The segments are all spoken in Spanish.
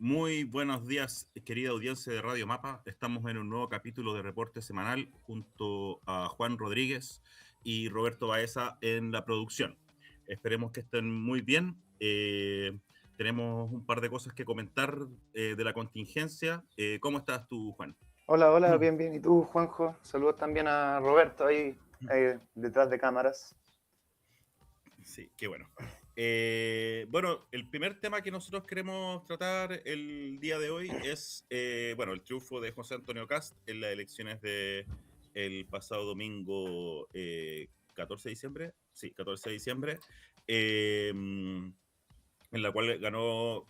Muy buenos días, querida audiencia de Radio Mapa. Estamos en un nuevo capítulo de Reporte Semanal junto a Juan Rodríguez y Roberto Baeza en la producción. Esperemos que estén muy bien. Tenemos un par de cosas que comentar de la contingencia. ¿Cómo estás tú, Juan? Hola, hola, bien, bien. ¿Y tú, Juanjo? Saludos también a Roberto ahí detrás de cámaras. Sí, qué bueno. Bueno, el primer tema que nosotros queremos tratar el día de hoy es, bueno, el triunfo de José Antonio Kast en las elecciones de el pasado domingo 14 de diciembre, sí, 14 de diciembre, en la cual ganó,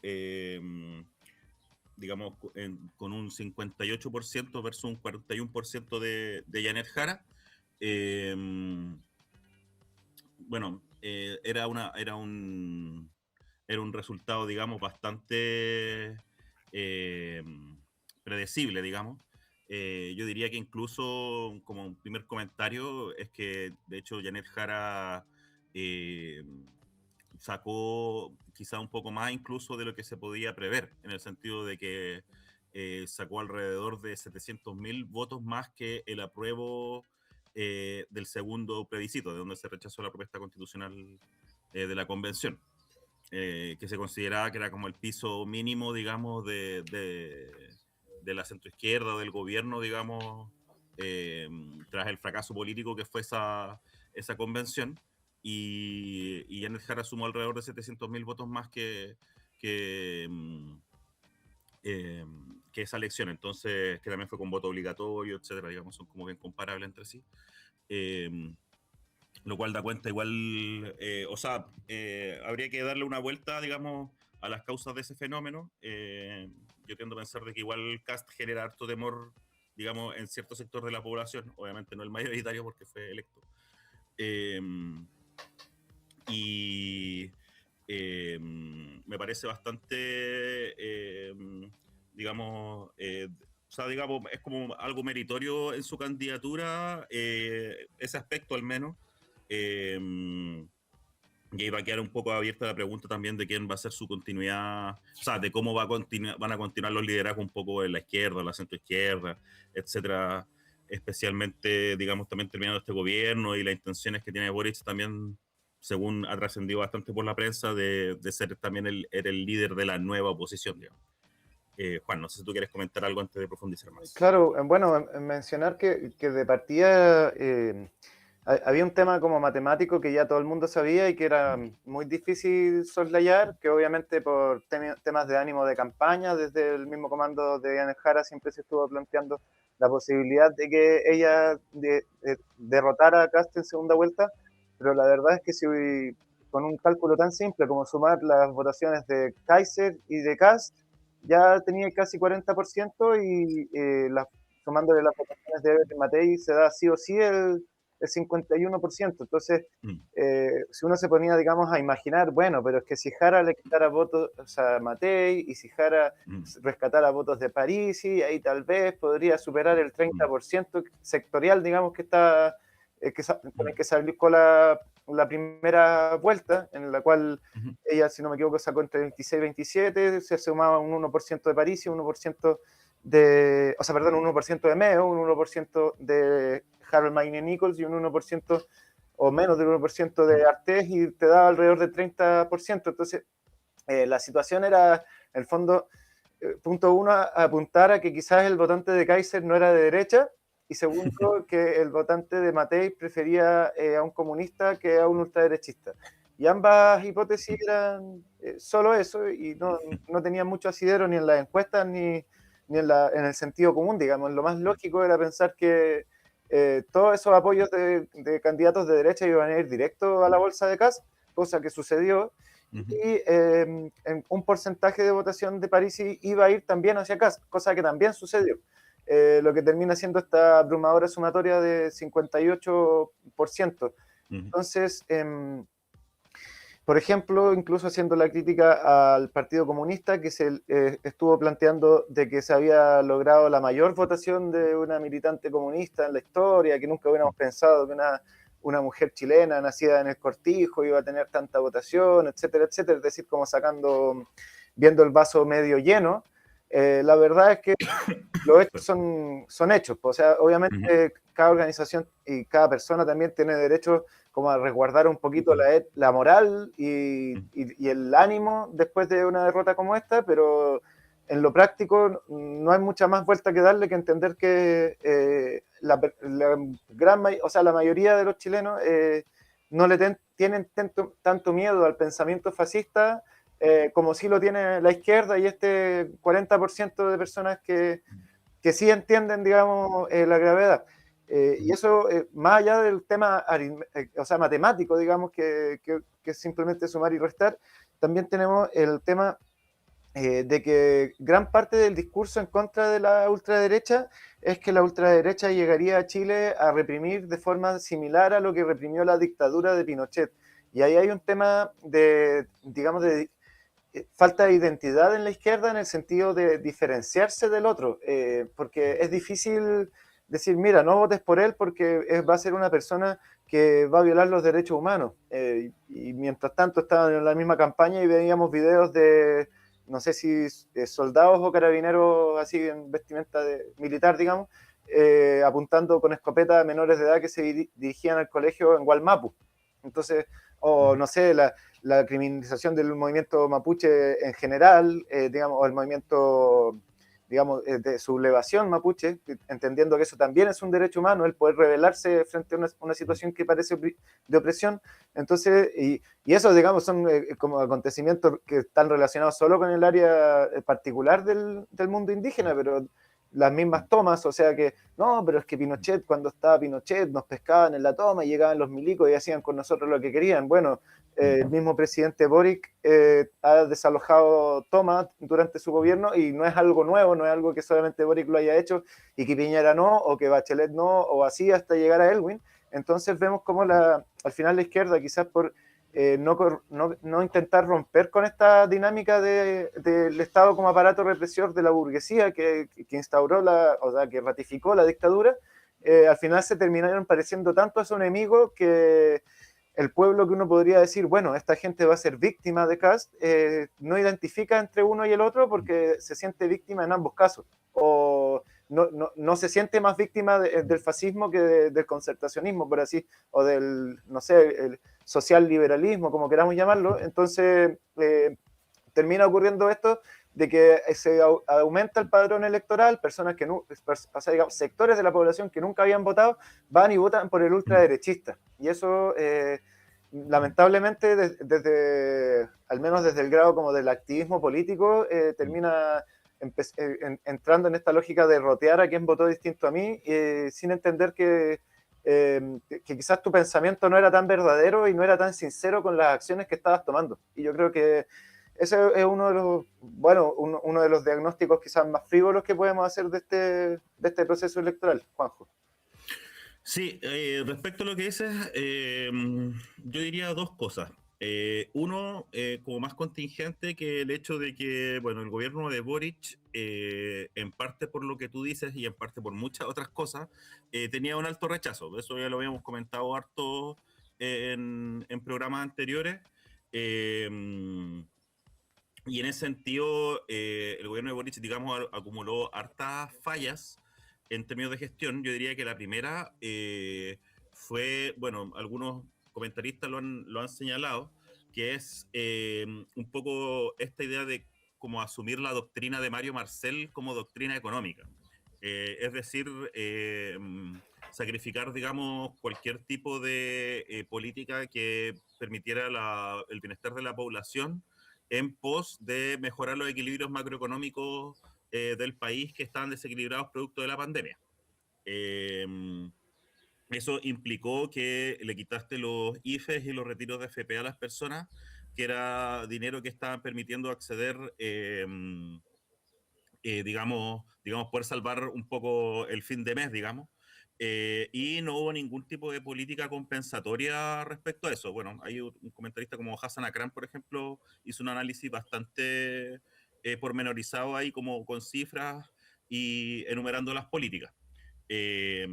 digamos, con un 58% versus un 41% de Janet Jara. Eh, bueno, era un resultado, digamos, bastante eh, predecible, digamos. Yo diría que incluso como un primer comentario es que de hecho Janet Jara eh, sacó quizá un poco más incluso de lo que se podía prever, en el sentido de que sacó alrededor de 700.000 votos más que el apruebo del segundo plebiscito, de donde se rechazó la propuesta constitucional de la convención, que se consideraba que era como el piso mínimo, digamos, de la centroizquierda o del gobierno, digamos, tras el fracaso político que fue esa convención. Y Janet Jara sumó alrededor de 700.000 votos más que, eh, que esa elección. Entonces, que también fue con voto obligatorio, etcétera, digamos, son como bien comparables entre sí. Eh, lo cual da cuenta igual, o sea, habría que darle una vuelta, digamos, a las causas de ese fenómeno. Yo tiendo a pensar de que igual Cast genera harto temor, digamos, en cierto sector de la población, obviamente no el mayoritario porque fue electo. Eh, y me parece bastante, digamos, o sea, digamos, es como algo meritorio en su candidatura, ese aspecto al menos. Eh, y ahí va a quedar un poco abierta la pregunta también de quién va a ser su continuidad, o sea, de cómo van a continuar los liderazgos un poco en la izquierda, la centroizquierda, etcétera, especialmente, digamos, también terminando este gobierno y las intenciones que tiene Boric también, según ha trascendido bastante por la prensa, de ser también el líder de la nueva oposición, digamos. Juan, no sé si tú quieres comentar algo antes de profundizar más. Claro, bueno, mencionar que de partida había un tema como matemático que ya todo el mundo sabía y que era muy difícil soslayar, que obviamente por temas de ánimo de campaña, desde el mismo comando de Janet Jara siempre se estuvo planteando la posibilidad de que ella derrotara a Kast en segunda vuelta, pero la verdad es que si con un cálculo tan simple como sumar las votaciones de Kaiser y de Kast, ya tenía casi 40% y sumándole las votaciones de Evelyn Matei se da sí o sí el 51%. Entonces, Mm, si uno se ponía, digamos, a imaginar, bueno, pero es que si Jara le quitara votos a Matei y si Jara mm, rescatara votos de París, y ahí tal vez podría superar el mm, 30% sectorial, digamos, que está con mm, el que salió la primera vuelta, en la cual mm, ella, si no me equivoco, sacó entre 26 y 27, se sumaba un 1% de París y un 1% de, o sea, perdón, un 1% de Meo, un 1% de Harold Mayne Nichols y un 1% o menos del 1% de Artés y te daba alrededor del 30%. Entonces, la situación era, en el fondo, punto uno, apuntar a que quizás el votante de Kaiser no era de derecha, y segundo, que el votante de Matei prefería a un comunista que a un ultraderechista. Y ambas hipótesis eran solo eso y no tenían mucho asidero ni en las encuestas ni en el sentido común, digamos. Lo más lógico era pensar que todos esos apoyos de candidatos de derecha iban a ir directo a la bolsa de Kast, cosa que sucedió, mm, y un porcentaje de votación de París iba a ir también hacia acá, cosa que también sucedió. Lo que termina siendo esta abrumadora sumatoria de 58%. mm, Entonces, por ejemplo, incluso haciendo la crítica al Partido Comunista, que se estuvo planteando de que se había logrado la mayor votación de una militante comunista en la historia, que nunca hubiéramos pensado que una mujer chilena nacida en el Cortijo iba a tener tanta votación, etcétera, etcétera, es decir, como sacando viendo el vaso medio lleno, la verdad es que los hechos son hechos. O sea, Ujú, obviamente cada organización y cada persona también tiene derecho como a resguardar un poquito la moral ujú, y el ánimo después de una derrota como esta, pero en lo práctico no hay mucha más vuelta que darle que entender que o sea, la mayoría de los chilenos no le tienen tanto miedo al pensamiento fascista como sí lo tiene la izquierda y este 40% de personas que sí entienden, digamos, la gravedad. Y eso, más allá del tema o sea, matemático, digamos, que es simplemente sumar y restar, también tenemos el tema de que gran parte del discurso en contra de la ultraderecha es que la ultraderecha llegaría a Chile a reprimir de forma similar a lo que reprimió la dictadura de Pinochet. Y ahí hay un tema de, digamos, de falta de identidad en la izquierda en el sentido de diferenciarse del otro, porque es difícil decir, mira, no votes por él porque va a ser una persona que va a violar los derechos humanos. Y mientras tanto estaban en la misma campaña y veíamos videos de, no sé si soldados o carabineros así en vestimenta militar, digamos, apuntando con escopeta a menores de edad que se dirigían al colegio en Gualmapu. Entonces, o no sé, la criminalización del movimiento mapuche en general, digamos, o el movimiento, digamos, de sublevación mapuche, entendiendo que eso también es un derecho humano, el poder rebelarse frente a una situación que parece de opresión. Entonces, y eso, digamos, son como acontecimientos que están relacionados solo con el área particular del mundo indígena, pero las mismas tomas, o sea que, no, pero es que Pinochet, cuando estaba Pinochet, nos pescaban en la toma y llegaban los milicos y hacían con nosotros lo que querían. Bueno, el mismo presidente Boric ha desalojado tomas durante su gobierno y no es algo nuevo, no es algo que solamente Boric lo haya hecho y que Piñera no, o que Bachelet no, o así hasta llegar a Elwin. Entonces vemos como al final la izquierda, quizás por no intentar romper con esta dinámica del Estado como aparato represor de la burguesía que instauró o sea, que ratificó la dictadura, al final se terminaron pareciendo tanto a su enemigo que el pueblo que uno podría decir, bueno, esta gente va a ser víctima de Cast, no identifica entre uno y el otro porque se siente víctima en ambos casos. O no se siente más víctima del fascismo que del concertacionismo, por así, o del, no sé, el social liberalismo, como queramos llamarlo. Entonces, termina ocurriendo esto de que se aumenta el padrón electoral, personas que no, o sea, digamos, sectores de la población que nunca habían votado van y votan por el ultraderechista. Y eso, lamentablemente, al menos desde el grado como del activismo político, termina entrando en esta lógica de rotear a quien votó distinto a mí, sin entender que quizás tu pensamiento no era tan verdadero y no era tan sincero con las acciones que estabas tomando. Y yo creo que ese es uno de los, bueno, uno de los diagnósticos quizás más frívolos que podemos hacer de este proceso electoral, Juanjo. Sí, respecto a lo que dices, yo diría dos cosas. Uno, como más contingente que el hecho de que, bueno, el gobierno de Boric, en parte por lo que tú dices y en parte por muchas otras cosas, tenía un alto rechazo. Eso ya lo habíamos comentado harto en programas anteriores. Eh, y en ese sentido, el gobierno de Boric, digamos, acumuló hartas fallas en términos de gestión. Yo diría que la primera fue, bueno, algunos comentaristas lo han señalado, que es un poco esta idea de como asumir la doctrina de Mario Marcel como doctrina económica. Es decir, sacrificar, digamos, cualquier tipo de política que permitiera el bienestar de la población en pos de mejorar los equilibrios macroeconómicos del país que estaban desequilibrados producto de la pandemia. Eh, Eso implicó que le quitaste los IFES y los retiros de FP a las personas, que era dinero que estaban permitiendo acceder, digamos, poder salvar un poco el fin de mes, digamos. Y no hubo ningún tipo de política compensatoria respecto a eso. Bueno, hay un comentarista como Hassan Akram, por ejemplo, hizo un análisis bastante pormenorizado ahí, como con cifras y enumerando las políticas. Eh,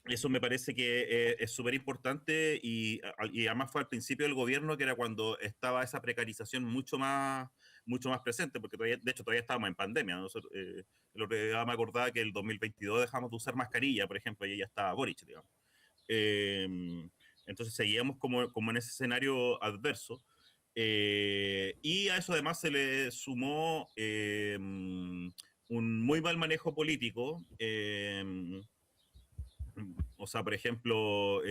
Eso me parece que es súper importante y además fue al principio del gobierno, que era cuando estaba esa precarización mucho más mucho más presente, porque todavía, de hecho todavía estábamos en pandemia. Nosotros, lo que me acordaba que el 2022 dejamos de usar mascarilla, por ejemplo, y ya estaba Boric, digamos. Eh, entonces seguíamos como en ese escenario adverso. Y a eso además se le sumó un muy mal manejo político. O sea, por ejemplo,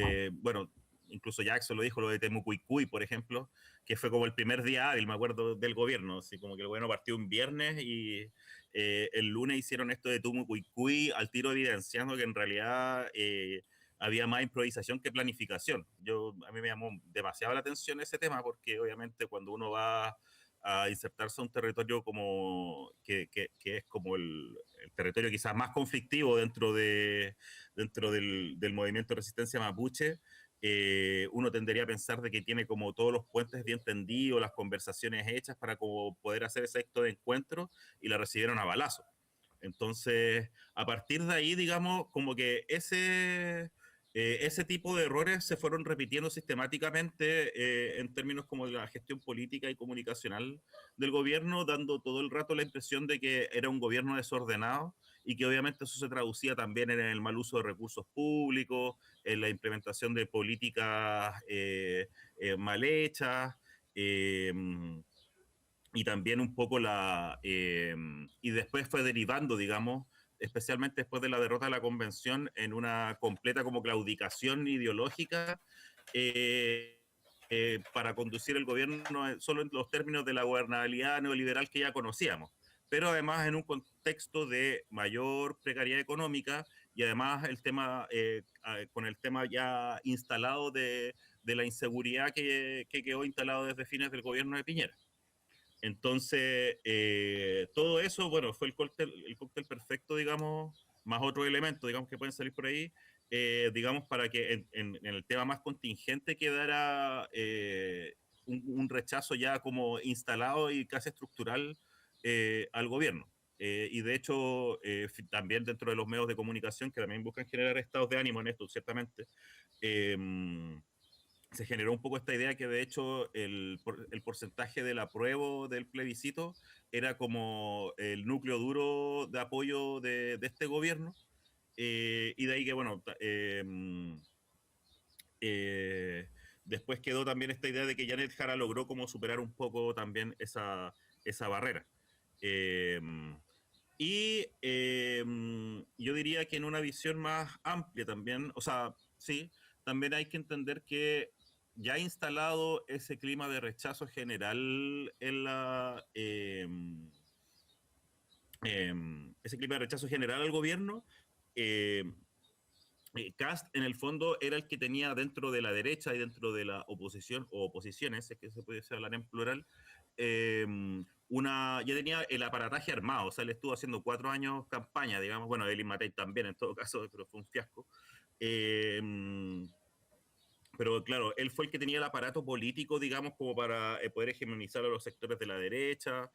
bueno, incluso Jackson lo dijo, lo de Temucuicui, por ejemplo, que fue como el primer día hábil, me acuerdo, del gobierno, así como que el gobierno partió un viernes y el lunes hicieron esto de Temucuicui al tiro evidenciando que en realidad había más improvisación que planificación. A mí me llamó demasiado la atención ese tema porque obviamente cuando uno va a insertarse a un territorio como que es como el territorio quizás más conflictivo dentro del movimiento de resistencia mapuche, uno tendería a pensar de que tiene como todos los puentes bien tendidos, las conversaciones hechas para como poder hacer ese acto de encuentro y la recibieron a balazo. Entonces, a partir de ahí, digamos, como que ese tipo de errores se fueron repitiendo sistemáticamente en términos como de la gestión política y comunicacional del gobierno, dando todo el rato la impresión de que era un gobierno desordenado y que obviamente eso se traducía también en el mal uso de recursos públicos, en la implementación de políticas mal hechas, eh, y también un poco y después fue derivando, digamos, especialmente después de la derrota de la convención, en una completa como claudicación ideológica para conducir el gobierno solo en los términos de la gobernabilidad neoliberal que ya conocíamos, pero además en un contexto de mayor precariedad económica y además con el tema ya instalado de la inseguridad que quedó instalado desde fines del gobierno de Piñera. Entonces, todo eso, bueno, fue el cóctel perfecto, digamos, más otros elementos, digamos, que pueden salir por ahí, digamos, para que en el tema más contingente quedara un rechazo ya como instalado y casi estructural al gobierno. Y de hecho, también dentro de los medios de comunicación, que también buscan generar estados de ánimo en esto, ciertamente, eh, se generó un poco esta idea que de hecho el porcentaje del apruebo del plebiscito era como el núcleo duro de apoyo de este gobierno, y de ahí que, bueno, eh, después quedó también esta idea de que Janet Jara logró como superar un poco también esa barrera. Eh, yo diría que en una visión más amplia también, o sea, sí, también hay que entender que ya instalado ese clima de rechazo general ese clima de rechazo general al gobierno, eh, Kast en el fondo era el que tenía dentro de la derecha y dentro de la oposición, o oposiciones, es que se puede hablar en plural, eh, ya tenía el aparataje armado, o sea, él estuvo haciendo 4 años campaña, digamos, bueno, Elin Matei también en todo caso, pero fue un fiasco. Eh, pero claro, él fue el que tenía el aparato político, digamos, como para poder hegemonizar a los sectores de la derecha,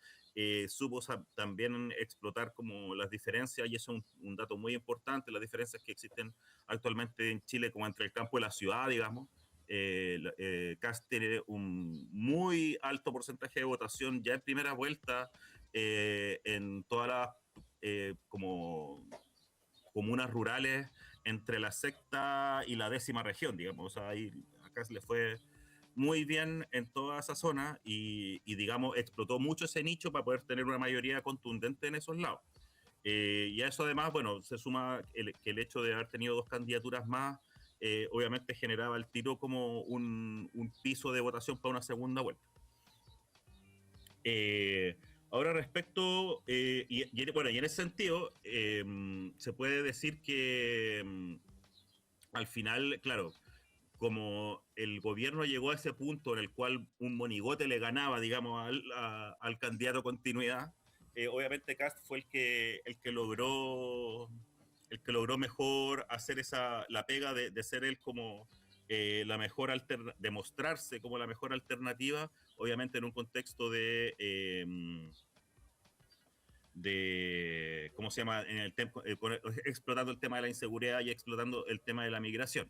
supo también explotar como las diferencias, y eso es un dato muy importante, las diferencias que existen actualmente en Chile como entre el campo y la ciudad, digamos. Kast tiene un muy alto porcentaje de votación ya en primera vuelta en todas las como comunas rurales entre la sexta y la décima región, digamos. O sea, ahí acá se le fue muy bien en toda esa zona y, digamos, explotó mucho ese nicho para poder tener una mayoría contundente en esos lados. Y a eso además, bueno, se suma que el hecho de haber tenido 2 candidaturas más, obviamente generaba el tiro como un piso de votación para una segunda vuelta. Eh, Ahora respecto, bueno, y en ese sentido, se puede decir que al final, claro, como el gobierno llegó a ese punto en el cual un monigote le ganaba, digamos, al candidato a continuidad, obviamente Cast fue el que logró mejor hacer la pega de ser él como demostrarse como la mejor alternativa, obviamente en un contexto ¿cómo se llama? Explotando el tema de la inseguridad y explotando el tema de la migración.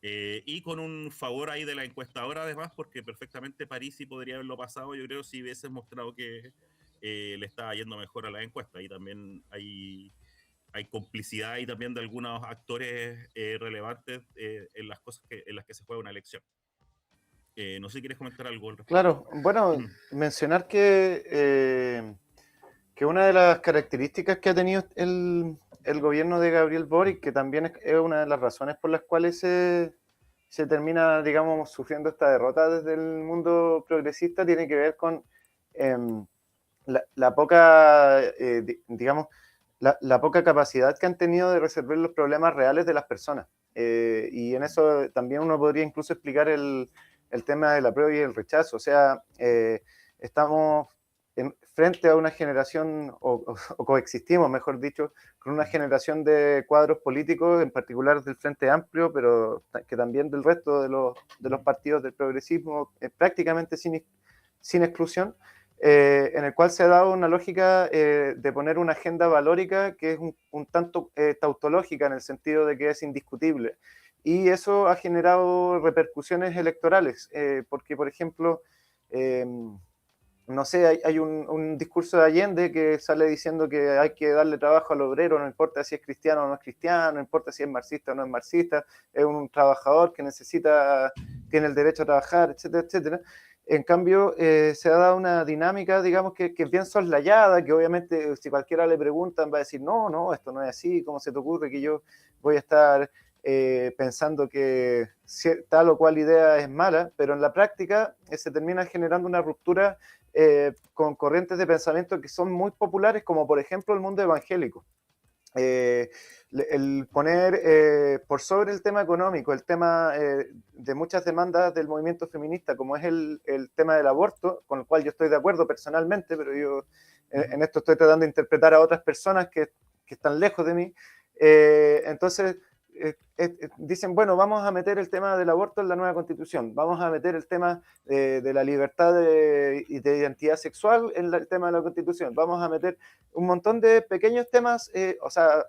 Y con un favor ahí de la encuestadora además, porque perfectamente Parisi podría haberlo pasado, yo creo, si hubiese mostrado que le estaba yendo mejor a la encuesta. Y también hay complicidad y también de algunos actores relevantes en las cosas en las que se juega una elección. No sé si quieres comentar algo al respecto. Claro, bueno, mencionar que una de las características que ha tenido el gobierno de Gabriel Boric, que también es una de las razones por las cuales se termina, digamos, sufriendo esta derrota desde el mundo progresista, tiene que ver con la poca, digamos, la poca capacidad que han tenido de resolver los problemas reales de las personas. Y en eso también uno podría incluso explicar el tema del apruebo y el rechazo. O sea, estamos frente a una generación, o coexistimos, mejor dicho, con una generación de cuadros políticos, en particular del Frente Amplio, pero que también del resto de los partidos del progresismo, prácticamente sin exclusión, en el cual se ha dado una lógica de poner una agenda valórica que es un tanto tautológica, en el sentido de que es indiscutible. Y eso ha generado repercusiones electorales, porque, por ejemplo, no sé, hay un discurso de Allende que sale diciendo que hay que darle trabajo al obrero, no importa si es cristiano o no es cristiano, no importa si es marxista o no es marxista, es un trabajador que tiene el derecho a trabajar, etcétera, etcétera. En cambio, se ha dado una dinámica, digamos, que es bien soslayada, que obviamente si cualquiera le preguntan va a decir, no, esto no es así, ¿cómo se te ocurre que yo voy a estar pensando que tal o cual idea es mala? Pero en la práctica se termina generando una ruptura con corrientes de pensamiento que son muy populares, como por ejemplo el mundo evangélico. El poner por sobre el tema económico, el tema de muchas demandas del movimiento feminista, como es el tema del aborto, con el cual yo estoy de acuerdo personalmente, pero yo en esto estoy tratando de interpretar a otras personas que están lejos de mí. Entonces, dicen, bueno, vamos a meter el tema del aborto en la nueva constitución, vamos a meter el tema de la libertad de identidad sexual en el tema de la constitución, vamos a meter un montón de pequeños temas, o sea,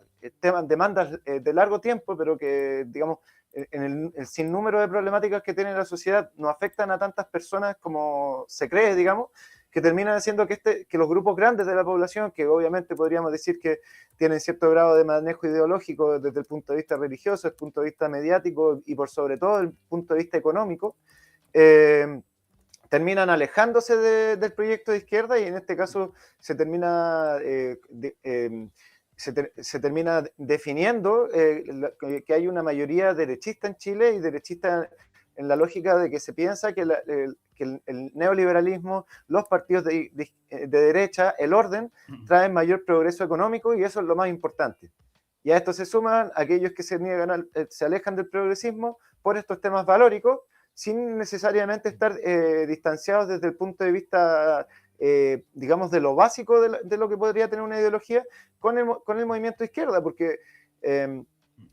demandas de largo tiempo, pero que, digamos, en el sinnúmero de problemáticas que tiene la sociedad no afectan a tantas personas como se cree, digamos, que terminan haciendo que los grupos grandes de la población, que obviamente podríamos decir que tienen cierto grado de manejo ideológico desde el punto de vista religioso, el punto de vista mediático y por sobre todo el punto de vista económico, terminan alejándose del proyecto de izquierda, y en este caso se termina se termina definiendo que hay una mayoría derechista en Chile, y derechista en la lógica de que se piensa que el neoliberalismo, los partidos de derecha, el orden, traen mayor progreso económico, y eso es lo más importante. Y a esto se suman aquellos que se alejan del progresismo por estos temas valóricos, sin necesariamente estar distanciados desde el punto de vista, digamos, de lo básico de lo que podría tener una ideología con el movimiento de izquierda, porque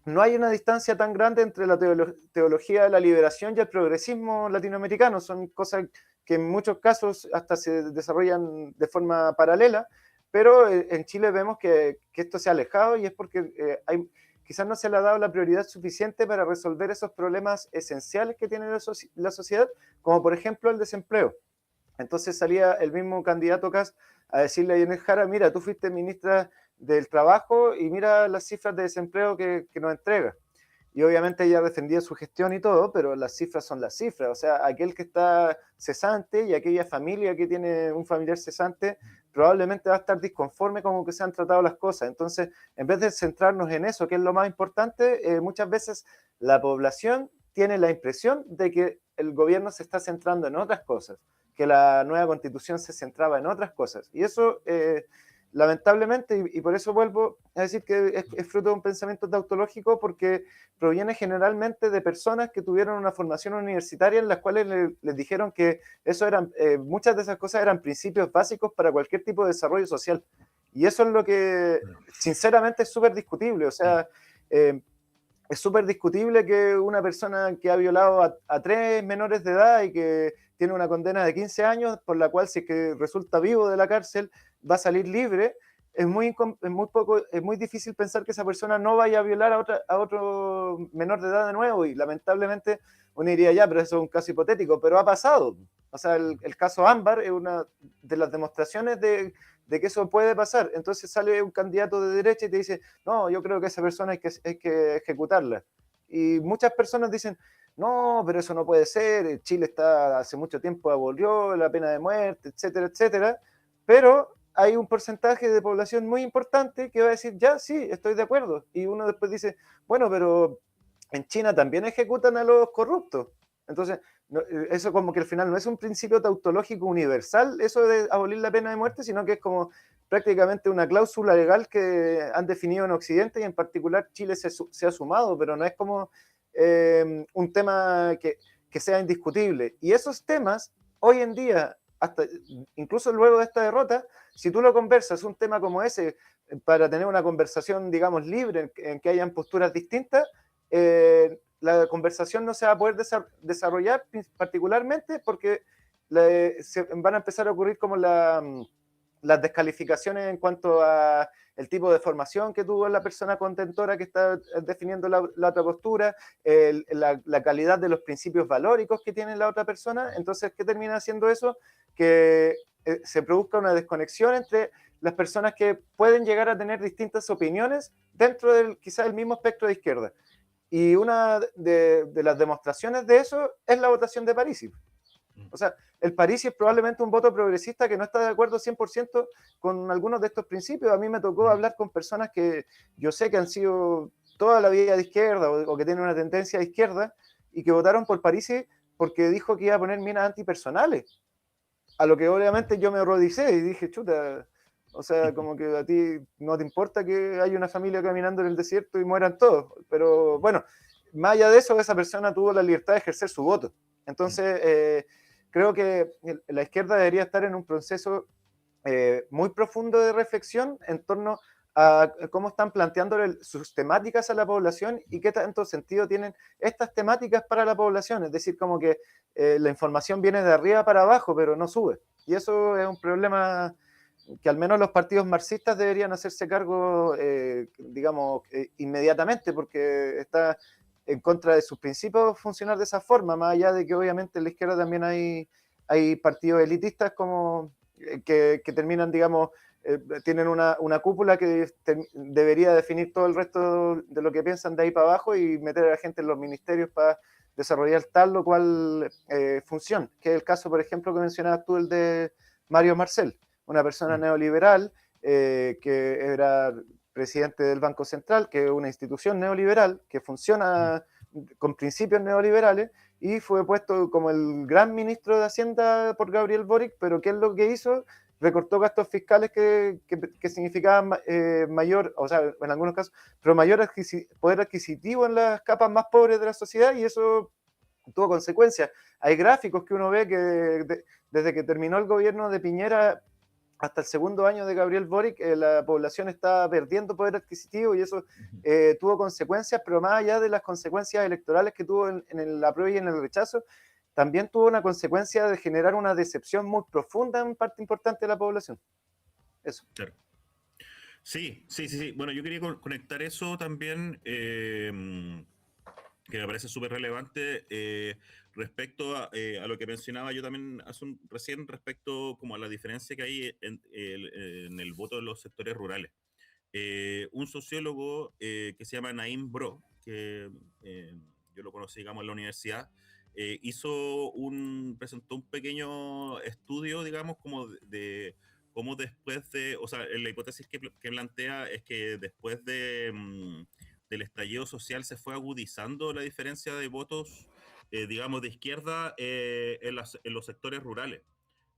no hay una distancia tan grande entre la teología de la liberación y el progresismo latinoamericano. Son cosas que en muchos casos hasta se desarrollan de forma paralela, pero en Chile vemos que esto se ha alejado, y es porque quizás no se le ha dado la prioridad suficiente para resolver esos problemas esenciales que tiene la sociedad, como por ejemplo el desempleo. Entonces salía el mismo candidato Kast a decirle a Yanez Jara, mira, tú fuiste ministra del Trabajo y mira las cifras de desempleo que nos entrega. Y obviamente ella defendía su gestión y todo, pero las cifras son las cifras. O sea, aquel que está cesante y aquella familia que tiene un familiar cesante probablemente va a estar disconforme con cómo que se han tratado las cosas. Entonces, en vez de centrarnos en eso, que es lo más importante, muchas veces la población tiene la impresión de que el gobierno se está centrando en otras cosas, que la nueva constitución se centraba en otras cosas. Y eso, lamentablemente, y por eso vuelvo a decir que es fruto de un pensamiento tautológico, porque proviene generalmente de personas que tuvieron una formación universitaria en las cuales les dijeron que eso eran, muchas de esas cosas eran principios básicos para cualquier tipo de desarrollo social. Y eso es lo que, sinceramente, es súper discutible. O sea, es súper discutible que una persona que ha violado a 3 menores de edad y que tiene una condena de 15 años, por la cual, si es que resulta vivo de la cárcel, va a salir libre, es muy difícil pensar que esa persona no vaya a violar a otro menor de edad de nuevo, y lamentablemente uno diría, ya, pero eso es un caso hipotético, pero ha pasado. O sea, el caso Ámbar es una de las demostraciones de que eso puede pasar. Entonces sale un candidato de derecha y te dice, no, yo creo que esa persona hay que ejecutarla. Y muchas personas dicen, no, pero eso no puede ser, Chile está hace mucho tiempo abolió la pena de muerte, etcétera, etcétera, pero hay un porcentaje de población muy importante que va a decir, ya, sí, estoy de acuerdo. Y uno después dice, bueno, pero en China también ejecutan a los corruptos. Entonces, no, eso como que al final no es un principio tautológico universal, eso de abolir la pena de muerte, sino que es como prácticamente una cláusula legal que han definido en Occidente, y en particular Chile se ha sumado, pero no es como un tema que sea indiscutible. Y esos temas, hoy en día, hasta incluso luego de esta derrota, si tú lo conversas, un tema como ese, para tener una conversación, digamos, libre, en que hayan posturas distintas, la conversación no se va a poder desarrollar particularmente porque se van a empezar a ocurrir como las descalificaciones en cuanto a el tipo de formación que tuvo la persona contentora que está definiendo la otra postura, la calidad de los principios valóricos que tiene la otra persona. Entonces, ¿qué termina haciendo eso? Que se produzca una desconexión entre las personas que pueden llegar a tener distintas opiniones dentro del quizás el mismo espectro de izquierda. Y una de las demostraciones de eso es la votación de París. O sea, el París es probablemente un voto progresista que no está de acuerdo 100% con algunos de estos principios. A mí me tocó hablar con personas que yo sé que han sido toda la vida de izquierda o que tienen una tendencia de izquierda y que votaron por París porque dijo que iba a poner minas antipersonales. A lo que obviamente yo me horroricé y dije, chuta, o sea, como que a ti no te importa que haya una familia caminando en el desierto y mueran todos. Pero bueno, más allá de eso, esa persona tuvo la libertad de ejercer su voto. Entonces, creo que la izquierda debería estar en un proceso muy profundo de reflexión en torno a cómo están planteando sus temáticas a la población y qué tanto sentido tienen estas temáticas para la población. Es decir, como que la información viene de arriba para abajo, pero no sube. Y eso es un problema que al menos los partidos marxistas deberían hacerse cargo, digamos, inmediatamente, porque está en contra de sus principios funcionar de esa forma, más allá de que obviamente en la izquierda también hay partidos elitistas como que terminan, digamos, tienen una cúpula que debería definir todo el resto de lo que piensan de ahí para abajo y meter a la gente en los ministerios para desarrollar tal o cual función, que es el caso, por ejemplo, que mencionabas tú, el de Mario Marcel, una persona neoliberal que era presidente del Banco Central, que es una institución neoliberal que funciona con principios neoliberales, y fue puesto como el gran ministro de Hacienda por Gabriel Boric, pero ¿qué es lo que hizo? Recortó gastos fiscales que significaban mayor, o sea, en algunos casos, pero mayor poder adquisitivo en las capas más pobres de la sociedad, y eso tuvo consecuencias. Hay gráficos que uno ve que desde que terminó el gobierno de Piñera hasta el segundo año de Gabriel Boric, la población está perdiendo poder adquisitivo, y eso tuvo consecuencias, pero más allá de las consecuencias electorales que tuvo en el apruebo y en el rechazo, también tuvo una consecuencia de generar una decepción muy profunda en parte importante de la población. Eso. Claro. Sí, sí, sí, sí. Bueno, yo quería conectar eso también, que me parece súper relevante, respecto a lo que mencionaba yo también recién, respecto como a la diferencia que hay en el voto de los sectores rurales. Un sociólogo que se llama Naim Bro, que yo lo conocí, digamos, en la universidad, presentó un pequeño estudio, digamos, como de cómo después de, o sea, la hipótesis que plantea es que después del estallido social se fue agudizando la diferencia de votos, digamos, de izquierda en los sectores rurales.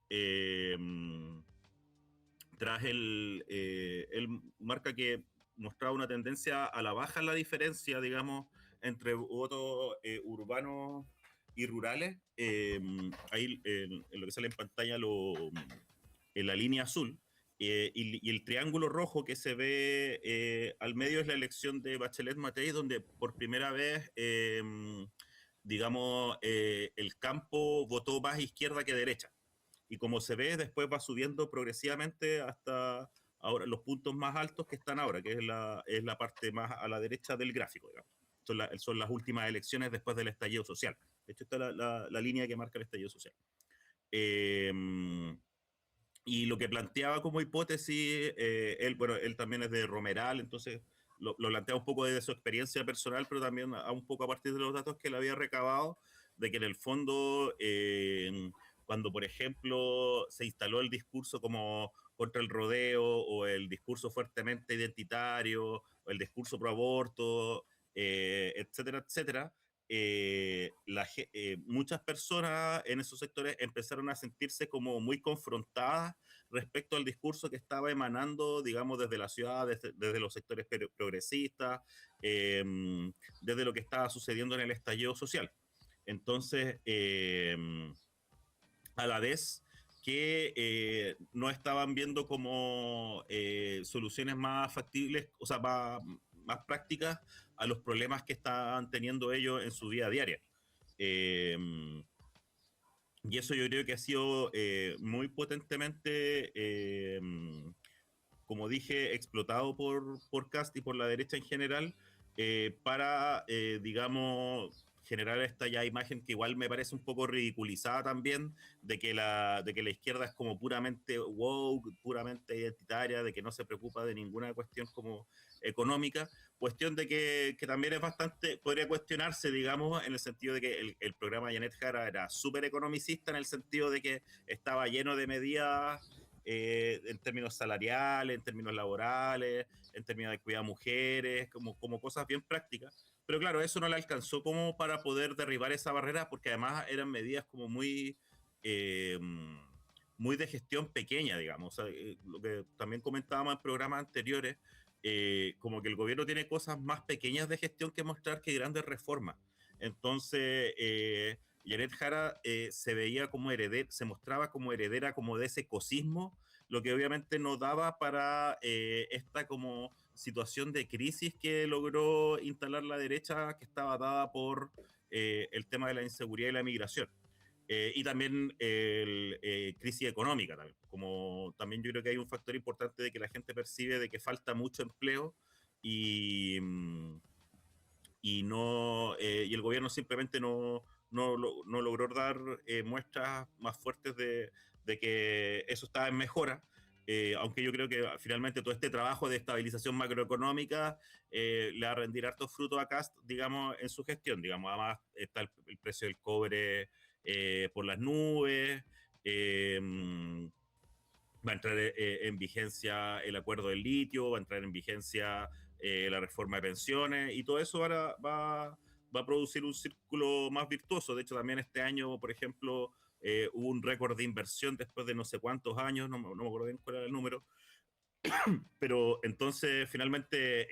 Eh, Tras él marca que mostraba una tendencia a la baja en la diferencia, digamos, entre votos urbanos y rurales. Ahí en lo que sale en pantalla en la línea azul, y el triángulo rojo que se ve al medio es la elección de Bachelet Matei, donde por primera vez, digamos, el campo votó más izquierda que derecha. Y como se ve, después va subiendo progresivamente ahora los puntos más altos que están ahora, que es la parte más a la derecha del gráfico, digamos. Son las últimas elecciones después del estallido social. De hecho, esta es la línea que marca el estallido social. Eh, y lo que planteaba como hipótesis, él también es de Romeral, entonces lo plantea un poco desde su experiencia personal, pero también un poco a partir de los datos que él había recabado, de que en el fondo, cuando por ejemplo se instaló el discurso como contra el rodeo, o el discurso fuertemente identitario, o el discurso pro aborto, etcétera, etcétera, muchas personas en esos sectores empezaron a sentirse como muy confrontadas respecto al discurso que estaba emanando, digamos, desde la ciudad, desde los sectores progresistas, eh, desde lo que estaba sucediendo en el estallido social. Entonces, a la vez que no estaban viendo como soluciones más factibles, o sea, más prácticas a los problemas que estaban teniendo ellos en su vida diaria. Eh, y eso yo creo que ha sido muy potentemente, como dije, explotado por Cast y por la derecha en general, para, digamos, generar esta ya imagen que igual me parece un poco ridiculizada también, de que la izquierda es como puramente woke, puramente identitaria, de que no se preocupa de ninguna cuestión como económica, cuestión de que también es bastante, podría cuestionarse, digamos, en el sentido de que el programa de Janet Jara era súper economicista, en el sentido de que estaba lleno de medidas en términos salariales, en términos laborales, en términos de cuidar a mujeres, como cosas bien prácticas. Pero claro, eso no le alcanzó como para poder derribar esa barrera, porque además eran medidas como eh, muy de gestión pequeña, digamos. O sea, lo que también comentábamos en programas anteriores, como que el gobierno tiene cosas más pequeñas de gestión que mostrar que grandes reformas. Entonces, Janet Jara se veía como heredera, se mostraba como heredera como de ese ecosismo, lo que obviamente no daba para esta como situación de crisis que logró instalar la derecha, que estaba dada por el tema de la inseguridad y la migración. Y también crisis económica, también. Como también yo creo que hay un factor importante de que la gente percibe de que falta mucho empleo y, y el gobierno simplemente no logró dar muestras más fuertes de que eso estaba en mejora. Aunque yo creo que finalmente todo este trabajo de estabilización macroeconómica le va a rendir hartos frutos a Cast, digamos, en su gestión. Digamos, además está el precio del cobre por las nubes, va a entrar en vigencia el acuerdo del litio, va a entrar en vigencia la reforma de pensiones, y todo eso ahora va a producir un círculo más virtuoso. De hecho, también este año, por ejemplo, hubo un récord de inversión después de no sé cuántos años, no me acuerdo bien cuál era el número, pero entonces finalmente,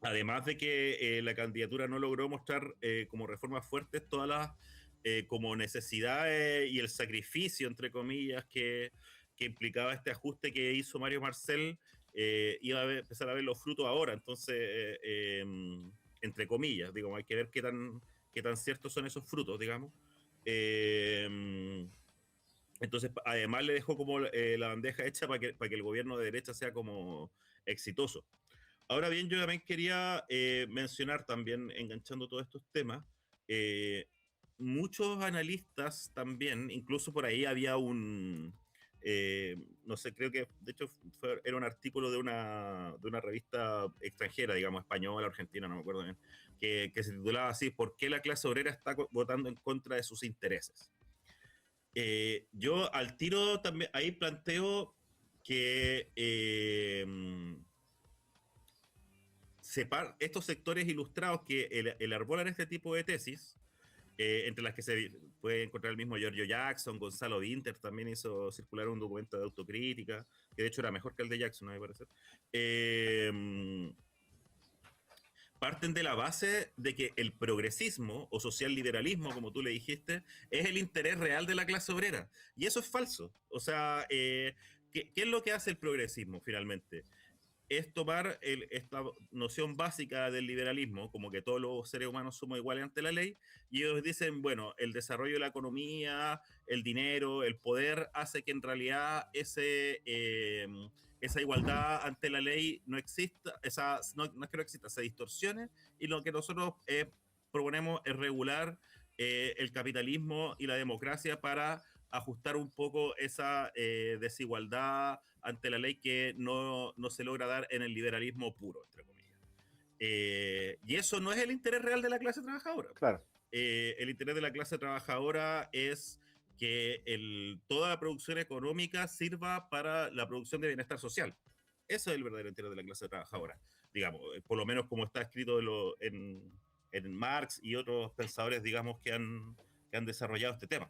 además de que la candidatura no logró mostrar como reformas fuertes todas las como necesidades y el sacrificio, entre comillas, que implicaba este ajuste que hizo Mario Marcel, iba a empezar a ver los frutos ahora. Entonces, entre comillas, digo, hay que ver qué tan ciertos son esos frutos, digamos. Entonces, además le dejó como la bandeja hecha para que el gobierno de derecha sea como exitoso. Ahora bien, yo también quería mencionar también, enganchando todos estos temas, eh, muchos analistas también, incluso por ahí había no sé, creo que de hecho era un artículo de una revista extranjera, digamos, española, argentina, no me acuerdo bien, que se titulaba así: ¿Por qué la clase obrera está votando en contra de sus intereses? Yo al tiro también ahí planteo que estos sectores ilustrados que arbolan este tipo de tesis, entre las que se puede encontrar el mismo Giorgio Jackson, Gonzalo Winter también hizo circular un documento de autocrítica, que de hecho era mejor que el de Jackson, a mi parecer. Parten de la base de que el progresismo o social liberalismo, como tú le dijiste, es el interés real de la clase obrera. Y eso es falso. O sea, ¿qué es lo que hace el progresismo finalmente? es tomar esta noción básica del liberalismo, como que todos los seres humanos somos iguales ante la ley, y ellos dicen, bueno, el desarrollo de la economía, el dinero, el poder, hace que en realidad esa igualdad ante la ley no exista, no es que no exista, se distorsione, y lo que nosotros proponemos es regular el capitalismo y la democracia para ajustar un poco esa desigualdad ante la ley que no se logra dar en el liberalismo puro, entre comillas. Y eso no es el interés real de la clase trabajadora. Claro. El interés de la clase trabajadora es que toda la producción económica sirva para la producción de bienestar social. Eso es el verdadero interés de la clase trabajadora, digamos, por lo menos como está escrito en Marx y otros pensadores, digamos, que han desarrollado este tema.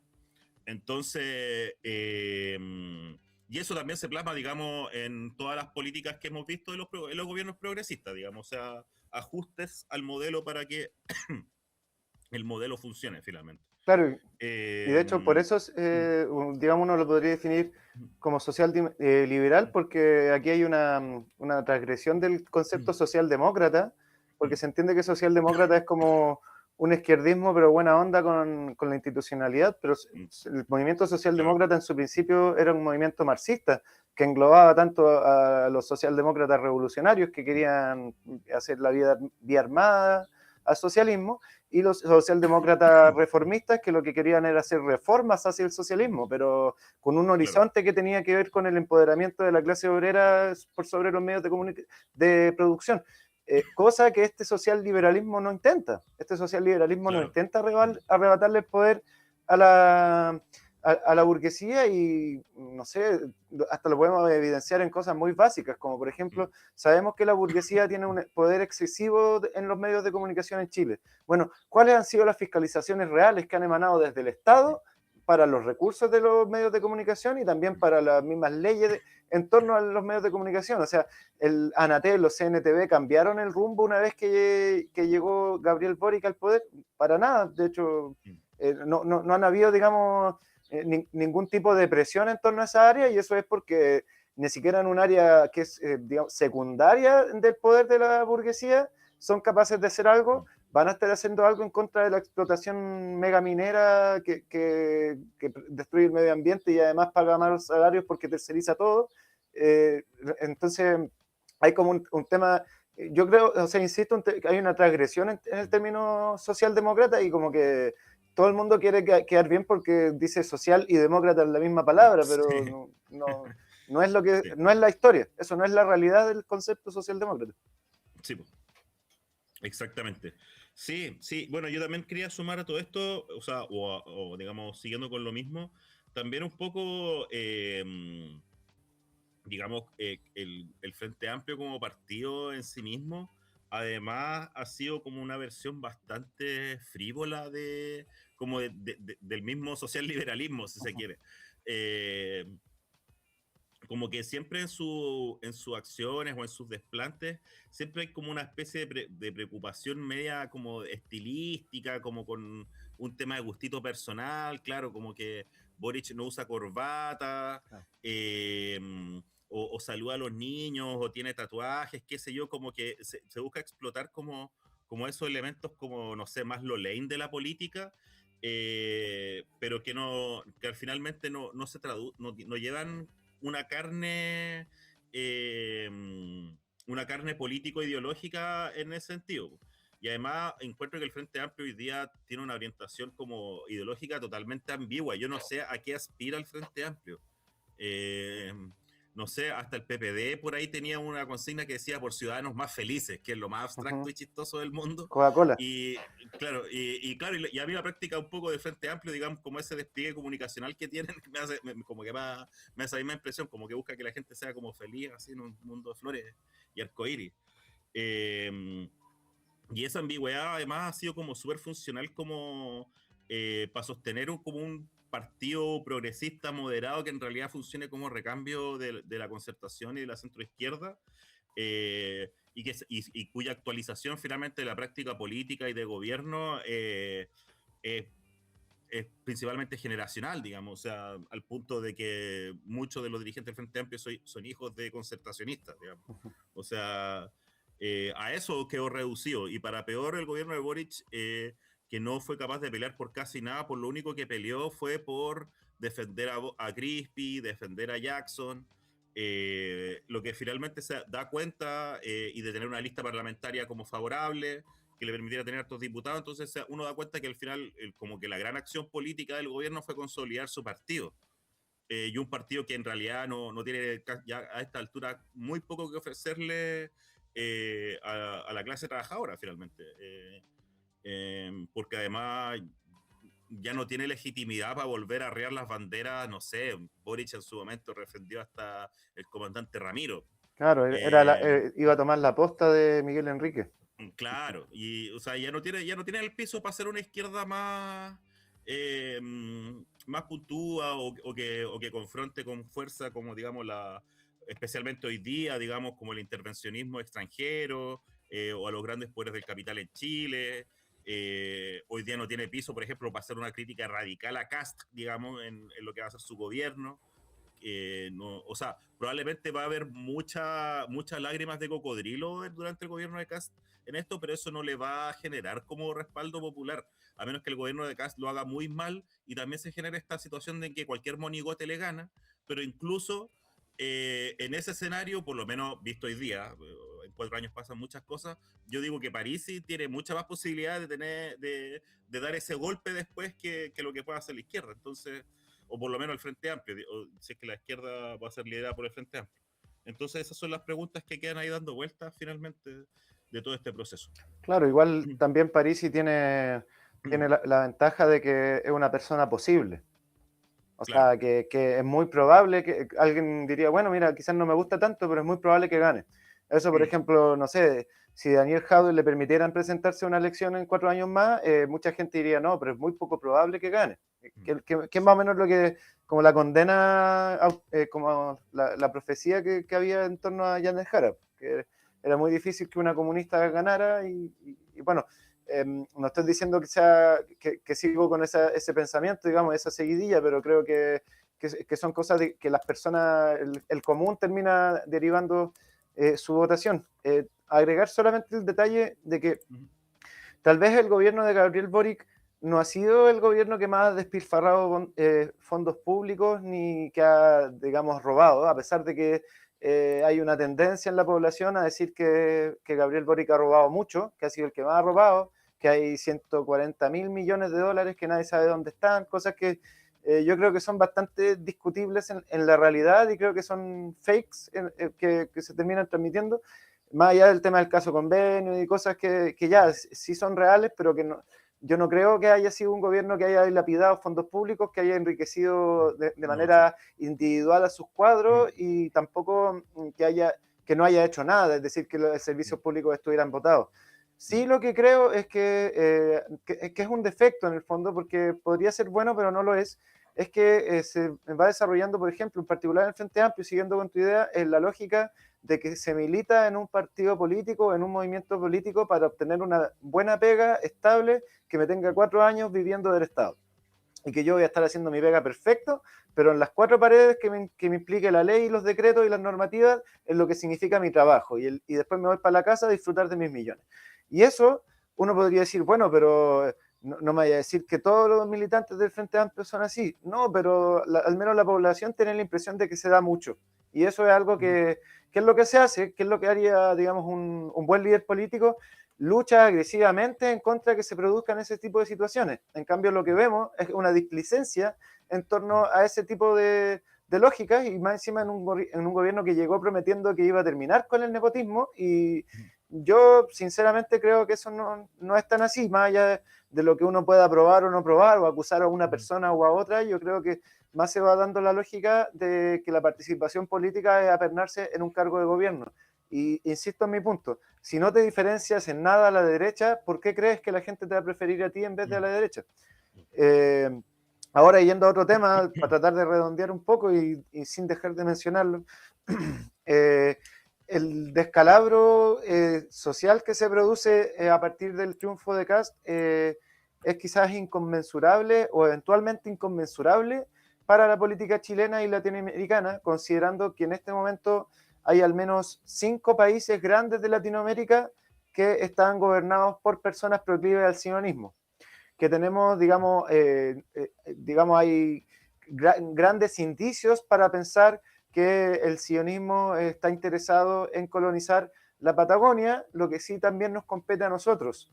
Entonces, y eso también se plasma, digamos, en todas las políticas que hemos visto en los gobiernos progresistas, digamos, o sea, ajustes al modelo para que el modelo funcione finalmente. Claro, y de Eh, hecho por eso, digamos, uno lo podría definir como social liberal, porque aquí hay una transgresión del concepto socialdemócrata, porque se entiende que socialdemócrata es como un izquierdismo, pero buena onda con la institucionalidad, pero el movimiento socialdemócrata claro. en su principio era un movimiento marxista, que englobaba tanto a los socialdemócratas revolucionarios que querían hacer la vida vía armada, al socialismo, y los socialdemócratas reformistas que lo que querían era hacer reformas hacia el socialismo, pero con un horizonte Claro. que tenía que ver con el empoderamiento de la clase obrera por sobre los medios de producción. Cosa que este socialliberalismo no intenta. Este socialliberalismo no Claro. intenta arrebatarle el poder a la burguesía y, no sé, hasta lo podemos evidenciar en cosas muy básicas, como por ejemplo, sabemos que la burguesía tiene un poder excesivo en los medios de comunicación en Chile. Bueno, ¿cuáles han sido las fiscalizaciones reales que han emanado desde el Estado para los recursos de los medios de comunicación y también para las mismas leyes en torno a los medios de comunicación? O sea, el Anatel, los CNTV cambiaron el rumbo una vez que llegó Gabriel Boric al poder, para nada. De hecho, no han habido, digamos, ningún tipo de presión en torno a esa área, y eso es porque ni siquiera en un área que es, digamos, secundaria del poder de la burguesía son capaces de hacer algo. Van a estar haciendo algo en contra de la explotación megaminera que destruye el medio ambiente y además paga malos salarios porque terceriza todo. Entonces, hay como un tema, yo creo, o sea, insisto, hay una transgresión en el término socialdemócrata, y como que todo el mundo quiere quedar bien porque dice social y demócrata en la misma palabra, pero Sí. no es lo que, Sí. no es la historia, eso no es la realidad del concepto socialdemócrata. Sí, exactamente. Sí, sí. Bueno, yo también quería sumar a todo esto, o sea, o digamos, siguiendo con lo mismo, también un poco, digamos, el Frente Amplio como partido en sí mismo, además ha sido como una versión bastante frívola del mismo social liberalismo, si se quiere. Eh, Como que siempre en sus acciones o en sus desplantes, siempre hay como una especie de preocupación media como estilística, como con un tema de gustito personal, claro, como que Boric no usa corbata, eh, o saluda a los niños, o tiene tatuajes, qué sé yo, como que se busca explotar como esos elementos como, no sé, más lo lane de la política, pero que finalmente no se no llevan una carne, eh, una carne político-ideológica en ese sentido. Y además encuentro que el Frente Amplio hoy día tiene una orientación como ideológica totalmente ambigua. Yo no sé a qué aspira el Frente Amplio. Eh, no sé, hasta el PPD por ahí tenía una consigna que decía por ciudadanos más felices, que es lo más abstracto y chistoso del mundo. Coca-Cola. Y claro, claro, y a mí la práctica un poco de Frente Amplio, digamos, como ese despliegue comunicacional que tienen, como que me hace la misma impresión, como que busca que la gente sea como feliz, así en un mundo de flores y arcoíris. Y esa ambigüedad además ha sido como súper funcional como para sostener como un partido progresista moderado que en realidad funcione como recambio de la concertación y de la centroizquierda, y cuya actualización finalmente de la práctica política y de gobierno es principalmente generacional, digamos, o sea, al punto de que muchos de los dirigentes del Frente Amplio son hijos de concertacionistas, digamos. O sea, a eso quedó reducido. Y para peor, el gobierno de Boric, que no fue capaz de pelear por casi nada, por lo único que peleó fue por defender a Crispy, defender a Jackson, lo que finalmente se da cuenta y de tener una lista parlamentaria como favorable, que le permitiera tener estos diputados, entonces uno da cuenta que al final como que la gran acción política del gobierno fue consolidar su partido. Y un partido que en realidad no tiene ya a esta altura muy poco que ofrecerle a la clase trabajadora finalmente. Porque además ya no tiene legitimidad para volver a arriar las banderas, no sé, Boric en su momento defendió hasta el comandante Ramiro. Claro, iba a tomar la posta de Miguel Enrique. Claro, y o sea, ya no tiene el piso para hacer una izquierda más, más puntúa o que confronte con fuerza como digamos especialmente hoy día, digamos, como el intervencionismo extranjero o a los grandes poderes del capital en Chile. Hoy día no tiene piso, por ejemplo, para hacer una crítica radical a Kast, digamos, en lo que va a ser su gobierno. No, o sea, probablemente va a haber muchas lágrimas de cocodrilo durante el gobierno de Kast en esto, pero eso no le va a generar como respaldo popular, a menos que el gobierno de Kast lo haga muy mal y también se genere esta situación de que cualquier monigote le gana, pero incluso en ese escenario, por lo menos visto hoy día, en 4 años pasan muchas cosas, yo digo que Parisi tiene mucha más posibilidad de dar ese golpe después que lo que pueda hacer la izquierda, entonces o por lo menos el Frente Amplio, o si es que la izquierda va a ser liderada por el Frente Amplio. Entonces esas son las preguntas que quedan ahí dando vueltas finalmente de todo este proceso. Claro, igual también Parisi tiene la ventaja de que es una persona posible. O claro. sea, que es muy probable que alguien diría, bueno, mira, quizás no me gusta tanto, pero es muy probable que gane. Eso, por ejemplo, no sé, si Daniel Jadwe le permitieran presentarse a una elección en 4 años más, mucha gente diría, no, pero es muy poco probable que gane. Que es más o menos lo que, como la condena, como la profecía que había en torno a Yandel Jara, que era muy difícil que una comunista ganara y bueno, no estoy diciendo que sigo con ese pensamiento, digamos, esa seguidilla, pero creo que son cosas que las personas, el común termina derivando su votación. Agregar solamente el detalle de que tal vez el gobierno de Gabriel Boric no ha sido el gobierno que más ha despilfarrado fondos públicos ni que ha, digamos, robado, a pesar de que hay una tendencia en la población a decir que Gabriel Boric ha robado mucho, que ha sido el que más ha robado, que hay 140.000 millones de dólares que nadie sabe dónde están, cosas que yo creo que son bastante discutibles en la realidad y creo que son fakes que se terminan transmitiendo, más allá del tema del caso convenio y cosas que ya sí son reales, pero que no, yo no creo que haya sido un gobierno que haya dilapidado fondos públicos, que haya enriquecido de manera individual a sus cuadros y tampoco que no haya hecho nada, es decir, que los servicios públicos estuvieran votados. Sí, lo que creo es que es un defecto en el fondo, porque podría ser bueno, pero no lo es que se va desarrollando, por ejemplo, en particular en el Frente Amplio, siguiendo con tu idea, en la lógica de que se milita en un partido político, en un movimiento político para obtener una buena pega estable que me tenga 4 años viviendo del Estado. Y que yo voy a estar haciendo mi pega perfecto, pero en las 4 paredes que me implique la ley, los decretos y las normativas, es lo que significa mi trabajo. Y después me voy para la casa a disfrutar de mis millones. Y eso, uno podría decir, bueno, pero no me vaya a decir que todos los militantes del Frente Amplio son así. No, pero al menos la población tiene la impresión de que se da mucho. Y eso es algo que es lo que se hace, que es lo que haría, digamos, un buen líder político, lucha agresivamente en contra de que se produzcan ese tipo de situaciones. En cambio, lo que vemos es una displicencia en torno a ese tipo de lógicas y más encima en un gobierno que llegó prometiendo que iba a terminar con el nepotismo y yo sinceramente creo que eso no es tan así, más allá de lo que uno pueda aprobar o no aprobar o acusar a una persona o a otra, yo creo que más se va dando la lógica de que la participación política es apernarse en un cargo de gobierno. Y insisto en mi punto, si no te diferencias en nada a la derecha, ¿por qué crees que la gente te va a preferir a ti en vez de a la derecha? Ahora, yendo a otro tema, para tratar de redondear un poco y sin dejar de mencionarlo, el descalabro social que se produce a partir del triunfo de Kast es quizás inconmensurable o eventualmente inconmensurable para la política chilena y latinoamericana, considerando que en este momento hay al menos 5 países grandes de Latinoamérica que están gobernados por personas proclives al sionismo, que tenemos, digamos hay grandes indicios para pensar que el sionismo está interesado en colonizar la Patagonia, lo que sí también nos compete a nosotros.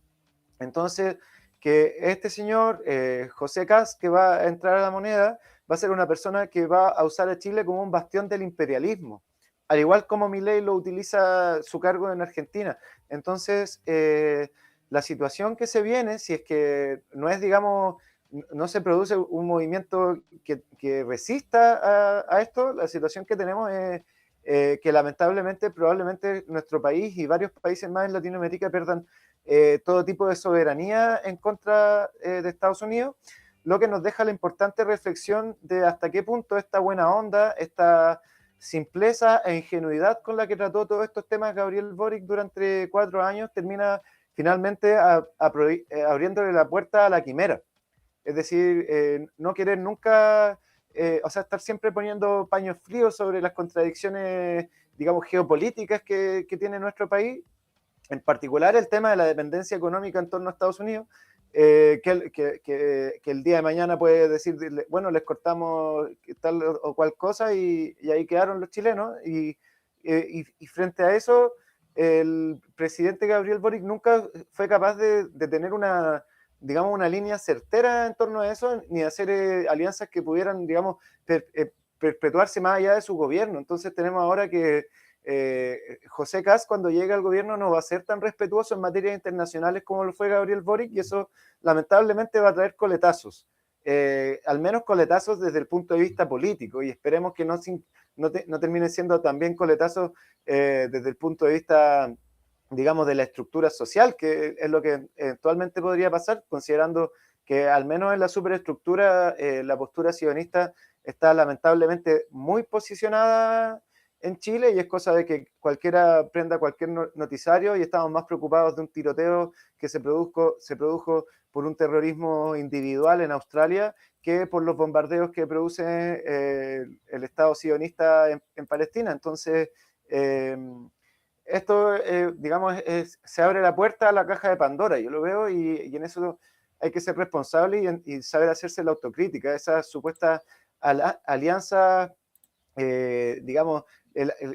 Entonces, que este señor, José Kast, que va a entrar a la moneda, va a ser una persona que va a usar a Chile como un bastión del imperialismo, al igual como Milei lo utiliza su cargo en Argentina. Entonces, la situación que se viene, si es que no es, digamos, no se produce un movimiento que resista a esto, la situación que tenemos es que lamentablemente, probablemente nuestro país y varios países más en Latinoamérica pierdan todo tipo de soberanía en contra de Estados Unidos, lo que nos deja la importante reflexión de hasta qué punto esta buena onda, esta simpleza e ingenuidad con la que trató todos estos temas Gabriel Boric durante 4 años termina finalmente abriéndole la puerta a la quimera. Es decir, no querer nunca, o sea, estar siempre poniendo paños fríos sobre las contradicciones, digamos, geopolíticas que tiene nuestro país, en particular el tema de la dependencia económica en torno a Estados Unidos, que el día de mañana puede decir, bueno, les cortamos tal o cual cosa y ahí quedaron los chilenos. Y frente a eso, el presidente Gabriel Boric nunca fue capaz de tener una, digamos, una línea certera en torno a eso, ni de hacer alianzas que pudieran, digamos, perpetuarse más allá de su gobierno. Entonces tenemos ahora que José Kast cuando llegue al gobierno no va a ser tan respetuoso en materias internacionales como lo fue Gabriel Boric, y eso lamentablemente va a traer coletazos, al menos coletazos desde el punto de vista político, y esperemos que no termine siendo también coletazos desde el punto de vista, digamos, de la estructura social, que es lo que eventualmente podría pasar, considerando que al menos en la superestructura la postura sionista está lamentablemente muy posicionada en Chile, y es cosa de que cualquiera prenda cualquier noticiario y estamos más preocupados de un tiroteo que se produjo por un terrorismo individual en Australia que por los bombardeos que produce el Estado sionista en Palestina. Entonces, esto, digamos, se abre la puerta a la caja de Pandora, yo lo veo, y en eso hay que ser responsable y saber hacerse la autocrítica. Esas supuestas alianzas, digamos,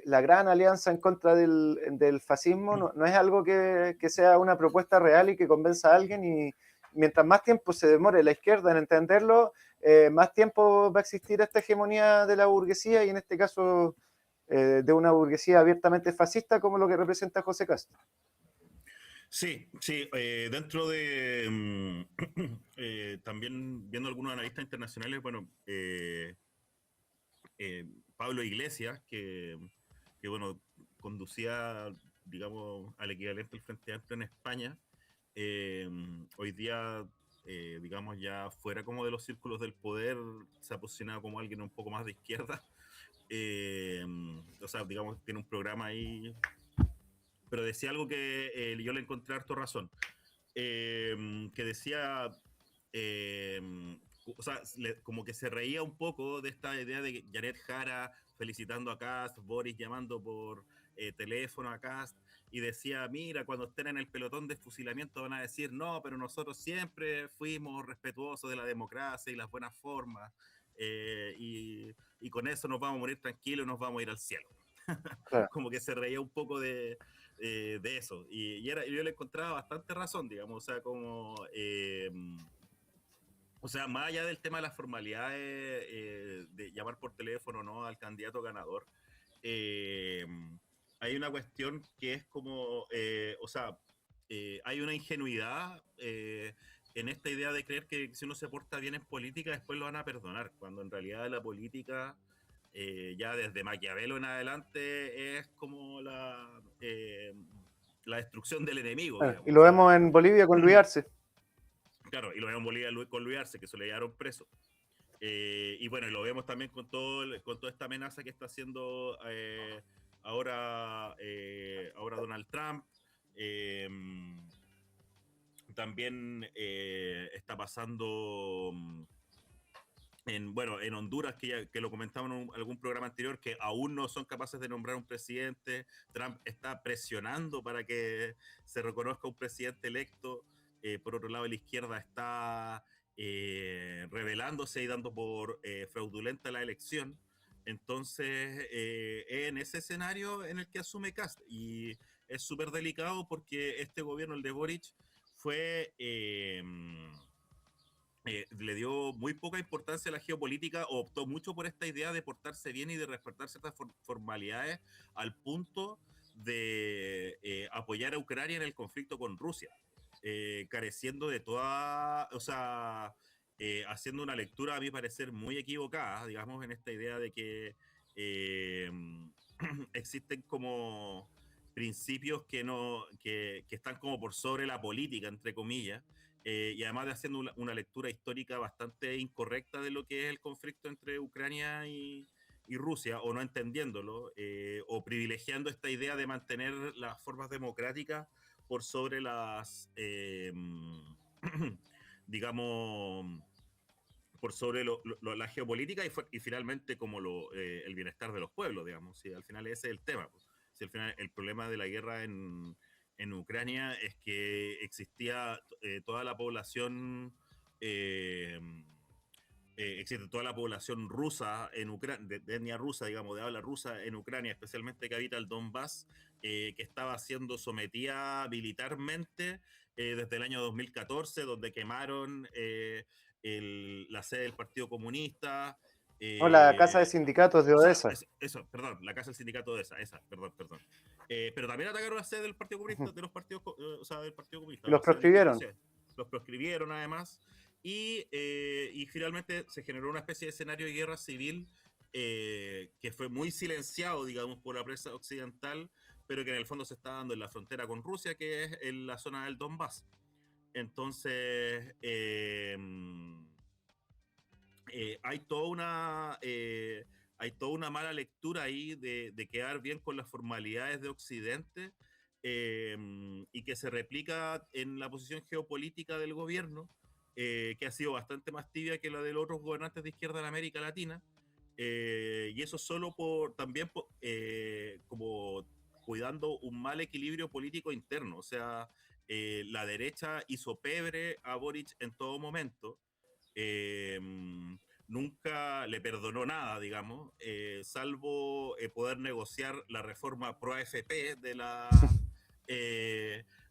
la gran alianza en contra del fascismo no es algo que sea una propuesta real y que convenza a alguien, y mientras más tiempo se demore la izquierda en entenderlo, más tiempo va a existir esta hegemonía de la burguesía, y en este caso de una burguesía abiertamente fascista como lo que representa José Castro. Sí, sí, dentro de también viendo algunos analistas internacionales, bueno, Pablo Iglesias, que bueno, conducía, digamos, al equivalente al Frente Amplio en España, eh, hoy día, digamos, ya fuera como de los círculos del poder, se ha posicionado como alguien un poco más de izquierda. O sea, digamos, tiene un programa ahí, pero decía algo que yo le encontré harto razón, que decía, eh, o sea, como que se reía un poco de esta idea de Janet Jara felicitando a Kast, Boris llamando por teléfono a Kast, y decía, mira, cuando estén en el pelotón de fusilamiento van a decir, no, pero nosotros siempre fuimos respetuosos de la democracia y las buenas formas, y con eso nos vamos a morir tranquilos y nos vamos a ir al cielo. Claro. Como que se reía un poco de eso, yo le encontraba bastante razón, digamos, o sea, como... o sea, más allá del tema de las formalidades de llamar por teléfono, ¿no?, al candidato ganador, eh, hay una cuestión que es como, o sea, hay una ingenuidad en esta idea de creer que si uno se porta bien en política después lo van a perdonar, cuando en realidad la política, ya desde Maquiavelo en adelante, es como la destrucción del enemigo, Y digamos. O lo sea, vemos en Bolivia con Luis Arce. claro, y lo vemos en Bolivia con Luis Arce, que se le llevaron preso. Y bueno, y lo vemos también con toda esta amenaza que está haciendo ahora Donald Trump, También está pasando en Honduras, que lo comentaba en algún programa anterior, que aún no son capaces de nombrar un presidente. Trump está presionando para que se reconozca un presidente electo. Por otro lado, la izquierda está rebelándose y dando por fraudulenta la elección. Entonces, en ese escenario en el que asume Kast, y es súper delicado porque este gobierno, el de Boric, fue le dio muy poca importancia a la geopolítica, o optó mucho por esta idea de portarse bien y de respetar ciertas formalidades, al punto de apoyar a Ucrania en el conflicto con Rusia, careciendo de toda, o sea, haciendo una lectura a mi parecer muy equivocada, digamos, en esta idea de que eh, existen como principios que no que están como por sobre la política, entre comillas, y además de haciendo una lectura histórica bastante incorrecta de lo que es el conflicto entre Ucrania y Rusia, o no entendiéndolo, o privilegiando esta idea de mantener las formas democráticas por sobre las, digamos, por sobre la geopolítica y finalmente como el bienestar de los pueblos, digamos. Si al final ese es el tema. Pues. Si al final el problema de la guerra en Ucrania es que existía toda la población, eh, existe toda la población rusa en Ucrania, de etnia rusa, digamos, de habla rusa en Ucrania, especialmente que habita el Donbass, que estaba siendo sometida militarmente desde el año 2014, donde quemaron la sede del Partido Comunista. O la Casa de Sindicatos de O sea, Odessa. eso, perdón, la casa del sindicato de esa, perdón. Pero también atacaron la sede del Partido Comunista, de los partidos, o sea, del Partido Comunista, Los o sea, distintas proscribieron. sedes. Los proscribieron además, y finalmente se generó una especie de escenario de guerra civil que fue muy silenciado, digamos, por la prensa occidental, pero que en el fondo se está dando en la frontera con Rusia, que es en la zona del Donbass. Entonces, hay toda una mala lectura ahí de quedar bien con las formalidades de Occidente, eh, y que se replica en la posición geopolítica del gobierno, que ha sido bastante más tibia que la de los otros gobernantes de izquierda en América Latina, y eso solo también como cuidando un mal equilibrio político interno. O sea, la derecha hizo pebre a Boric en todo momento. eh, Nunca le perdonó nada, digamos, salvo poder negociar la reforma pro AFP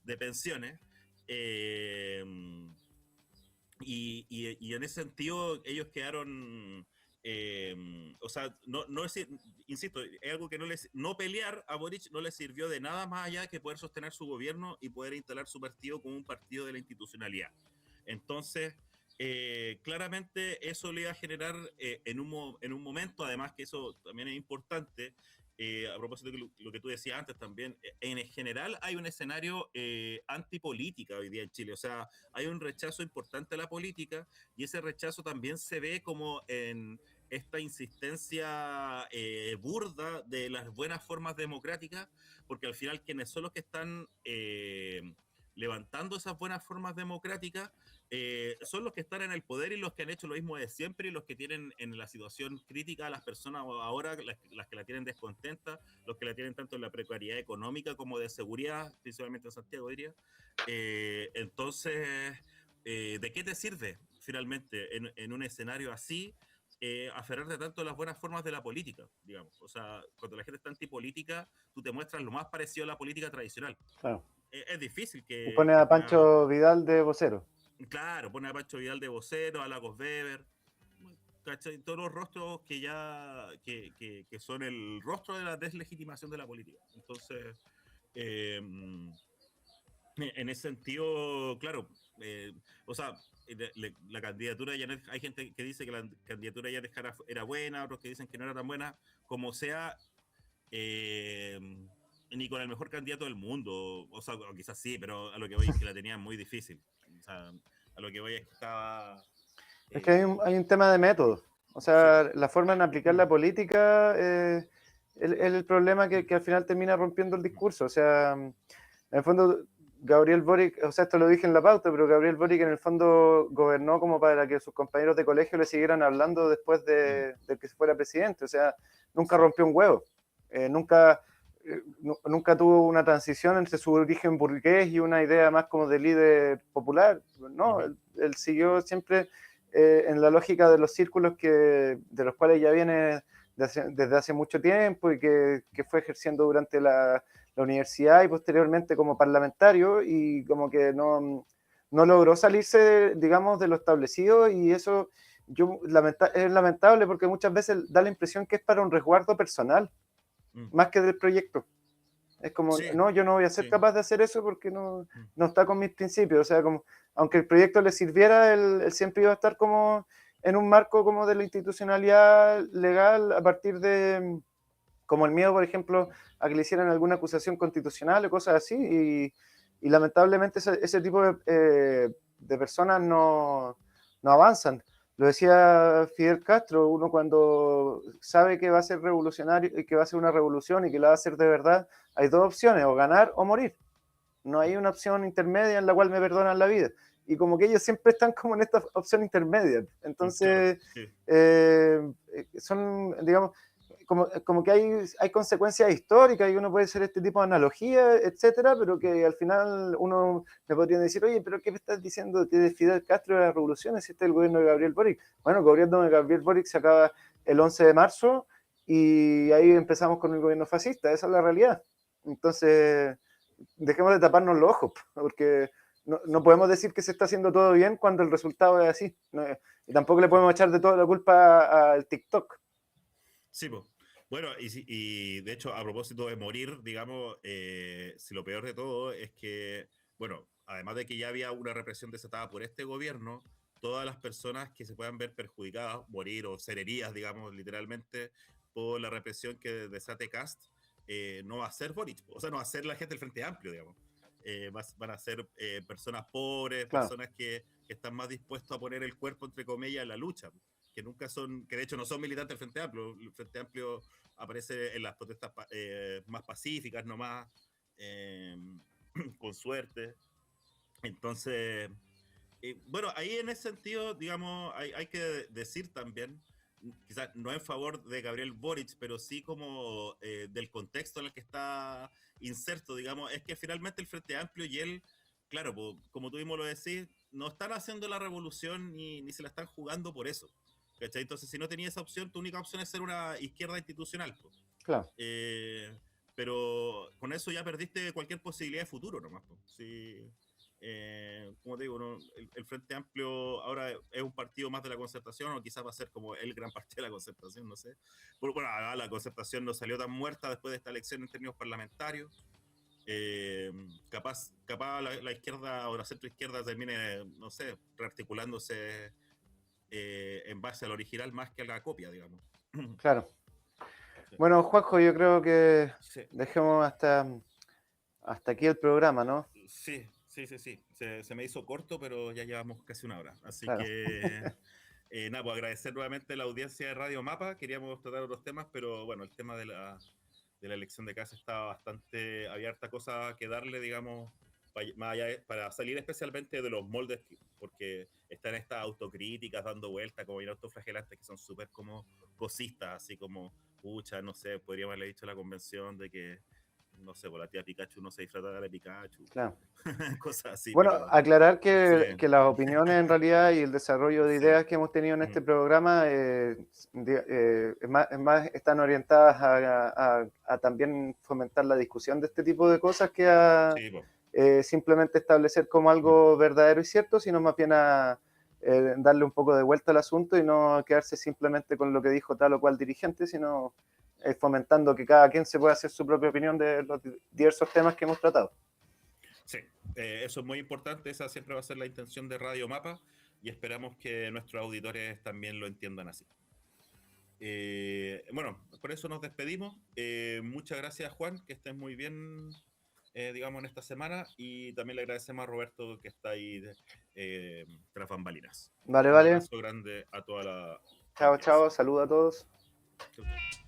de pensiones. Eh, y en ese sentido, ellos quedaron. O sea, no es, insisto, es algo que no pelear a Boric no le sirvió de nada más allá que poder sostener su gobierno y poder instalar su partido como un partido de la institucionalidad. Entonces, claramente eso le iba a generar en un momento, además que eso también es importante, a propósito de lo que tú decías antes también, en general hay un escenario antipolítica hoy día en Chile. O sea, hay un rechazo importante a la política, y ese rechazo también se ve como en esta insistencia burda de las buenas formas democráticas, porque al final quienes son los que están levantando esas buenas formas democráticas son los que están en el poder y los que han hecho lo mismo de siempre, y los que tienen en la situación crítica a las personas ahora, las que la tienen descontenta, los que la tienen tanto en la precariedad económica como de seguridad, principalmente en Santiago, diría. Entonces, ¿de qué te sirve finalmente en un escenario así aferrarte tanto a las buenas formas de la política, digamos? O sea, cuando la gente está antipolítica, tú te muestras lo más parecido a la política tradicional. Claro. Es difícil Y pone a pueda. Pancho Vidal de vocero. Claro, pone a Pancho Vidal de vocero, a Lagos Weber, ¿cachai? Todos los rostros que ya que son el rostro de la deslegitimación de la política. Entonces, eh, en ese sentido, claro, o sea, la candidatura de Janet, hay gente que dice que la candidatura de Janet Jara era buena, otros que dicen que no era tan buena, como sea, eh, ni con el mejor candidato del mundo, o sea, o quizás sí, pero a lo que voy es que la tenía muy difícil. O sea, a lo que voy es que estaba. Es que hay un tema de método. O Sí, sea, la forma en aplicar la política es el problema que al final termina rompiendo el discurso. O sea, en el fondo, Gabriel Boric, o sea, esto lo dije en la pauta, pero Gabriel Boric en el fondo gobernó como para que sus compañeros de colegio le siguieran hablando después de que fuera presidente, o sea, nunca rompió un huevo, nunca, nunca tuvo una transición entre su origen burgués y una idea más como de líder popular, no, él siguió siempre en la lógica de los círculos de los cuales ya viene desde hace mucho tiempo y que fue ejerciendo durante la universidad y posteriormente como parlamentario, y como que no logró salirse, digamos, de lo establecido, y eso es lamentable porque muchas veces da la impresión que es para un resguardo personal, más que del proyecto. Es como, Sí, no, yo no voy a ser capaz de hacer eso porque no está con mis principios. O sea, como, aunque el proyecto le sirviera, él siempre iba a estar como en un marco como de la institucionalidad legal a partir de, como el miedo, por ejemplo, a que le hicieran alguna acusación constitucional o cosas así, y lamentablemente ese tipo de personas no avanzan. Lo decía Fidel Castro, uno cuando sabe que va a ser revolucionario y que va a ser una revolución y que la va a hacer de verdad, hay dos opciones, o ganar o morir. No hay una opción intermedia en la cual me perdonan la vida. Y como que ellos siempre están como en esta opción intermedia. Entonces, claro, sí. son, digamos, como que hay consecuencias históricas y uno puede hacer este tipo de analogías, etcétera, pero que al final uno me podría decir, oye, pero ¿qué me estás diciendo de Fidel Castro de las revoluciones si este es el gobierno de Gabriel Boric? Bueno, el gobierno de Gabriel Boric se acaba el 11 de marzo y ahí empezamos con el gobierno fascista, esa es la realidad. Entonces, dejemos de taparnos los ojos, porque no podemos decir que se está haciendo todo bien cuando el resultado es así. Y tampoco le podemos echar de toda la culpa al TikTok. Sí, pues. Bueno, y de hecho, a propósito de morir, digamos, si lo peor de todo es que, bueno, además de que ya había una represión desatada por este gobierno, todas las personas que se puedan ver perjudicadas, morir o ser heridas, digamos, literalmente, por la represión que desate Cast, no va a ser Boric, o sea, no va a ser la gente del Frente Amplio, digamos. Van a ser personas pobres, Claro. personas que están más dispuestos a poner el cuerpo, entre comillas, en la lucha, que nunca son, que de hecho no son militantes del Frente Amplio. El Frente Amplio aparece en las protestas más pacíficas nomás, eh, con suerte. Entonces, bueno, ahí en ese sentido, digamos, hay que decir también, quizás no en favor de Gabriel Boric, pero sí como del contexto en el que está inserto, digamos, es que finalmente el Frente Amplio y él, claro, pues, como tú mismo lo decís, no están haciendo la revolución ni se la están jugando por eso. ¿Cachai? Entonces, si no tenías esa opción, tu única opción es ser una izquierda institucional. Pues. Claro. Eh, pero con eso ya perdiste cualquier posibilidad de futuro nomás. Pues. Sí, como te digo, ¿no? El Frente Amplio ahora es un partido más de la concertación, o quizás va a ser como el gran partido de la concertación, no sé. Pero, bueno, la concertación no salió tan muerta después de esta elección en términos parlamentarios. Capaz la izquierda o la centroizquierda termine, no sé, rearticulándose en base al original más que a la copia, digamos. Claro. Sí. Bueno, Juanjo, yo creo que Sí. dejemos hasta aquí el programa, ¿no? Sí. Se me hizo corto, pero ya llevamos casi una hora. Así Claro. que, nada, pues agradecer nuevamente la audiencia de Radio Mapa. Queríamos tratar otros temas, pero bueno, el tema de la elección de casa está bastante abierta, cosa que darle, digamos, para salir especialmente de los moldes, porque están estas autocríticas dando vueltas, como bien autoflagelantes, que son súper como cosistas, así como, pucha, no sé, podríamos haberle dicho a la convención de que, no sé, por la tía Pikachu no se disfrazaba de Pikachu, Claro. cosas así, Bueno, pero aclarar sí, que las opiniones en realidad y el desarrollo de sí. ideas que hemos tenido en este programa están orientadas a también fomentar la discusión de este tipo de cosas que a Sí, po. simplemente establecer como algo verdadero y cierto, sino más bien a darle un poco de vuelta al asunto y no quedarse simplemente con lo que dijo tal o cual dirigente, sino fomentando que cada quien se pueda hacer su propia opinión de los diversos temas que hemos tratado. Sí, eso es muy importante, esa siempre va a ser la intención de Radio Mapa y esperamos que nuestros auditores también lo entiendan así. Bueno, por eso nos despedimos. Muchas gracias, Juan, que estés muy bien, digamos, en esta semana, y también le agradecemos a Roberto que está ahí tras bambalinas. Vale, Un vale. abrazo grande a toda la Chao, audiencia. chao. Saludos a todos. Chau, chau.